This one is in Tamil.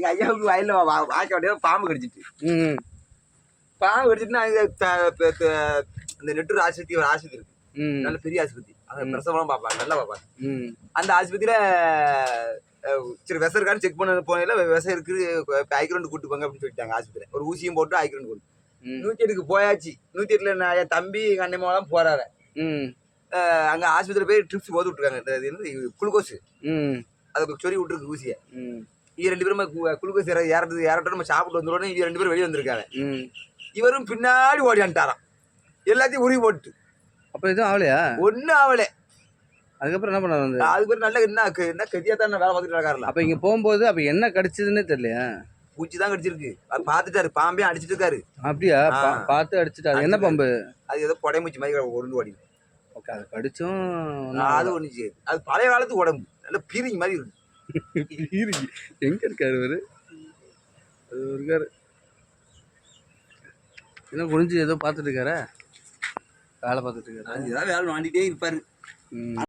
எங்க ஐயாவுக்கு வயல்ல வாய்க்க வேண்டிய பாம்பு கடிச்சிட்டு பாம்பு கடிச்சிட்டுனா இந்த நெட்டூர் ஆஸ்பத்திரி ஒரு ஆஸ்பத்திரி இருக்கு, நல்ல பெரிய ஆஸ்பத்திரி. அங்க பிரசவம் பார்ப்பாங்க, நல்லா பார்ப்பாங்க. அந்த ஆஸ்பத்திரியில சரி விஷம் இருக்கான்னு செக் பண்ண போனதில்ல, விஷம் இருக்கு, ஐக்ரௌண்ட் கூட்டு போங்க அப்படின்னு சொல்லிட்டாங்க. ஆஸ்பத்திரி ஒரு ஊசியும் போட்டு ஐக்ரௌண்ட் கொண்டு 108க்கு போயாச்சு. 108ல நான் என் தம்பி எங்க அண்ணன் போறாரு. அங்க ஆஸ்பத்திரி போய் ட்ரிப்ஸ் போது விட்டுருக்காங்க, குளுக்கோஸ் அதை சொல்லி விட்டுருக்கு ஊசியை. இவங்க 2 பேரும் குளுக்கோஸ் ஏறட்டும் நம்ம சாப்பிட்டு வந்துடுவோம். இவங்க 2 பேரும் வெளியே வந்திருக்காங்க. இவரும் பின்னாடி ஓடியான்ட்டாராம், எல்லாத்தையும் உருவி போட்டு. அப்ப எதுவும் ஆகலையா? ஒன்னும் ஆகலை. அதுக்கப்புறம் என்ன பண்ணாரு? அதுக்கப்புறம் நல்ல என்ன கதியா தான் வேலை பார்த்துட்டு இருக்காருல்ல. அப்ப இங்க போகும்போது அப்ப என்ன கடிச்சதுன்னே தெரியலையா? பூச்சி தான் கடிச்சிருக்கு. அது பார்த்துட்டாரு, பாம்பே அடிச்சிட்டு இருக்காரு. அப்படியா? பார்த்து அடிச்சுட்டாரு. என்ன பாம்பு? அது ஏதோ புடைமூச்சி மாதிரி உருண்டு ஓடி. ஓகே, அது கடிச்சும் அது ஒண்ணு செய்யுது. அது பழைய காலத்து உடம்பு, நல்ல பீரிங் மாதிரி இருக்கு. பீரிங் எங்க இருக்காரு அவரு? அது இருக்காரு என்ன குனிஞ்சு ஏதோ பார்த்துட்டு இருக்காரா? வேலை பார்த்துட்டு இருக்காரு. அது ஏதாவது வேலை வாண்டிட்டே இருப்பாரு.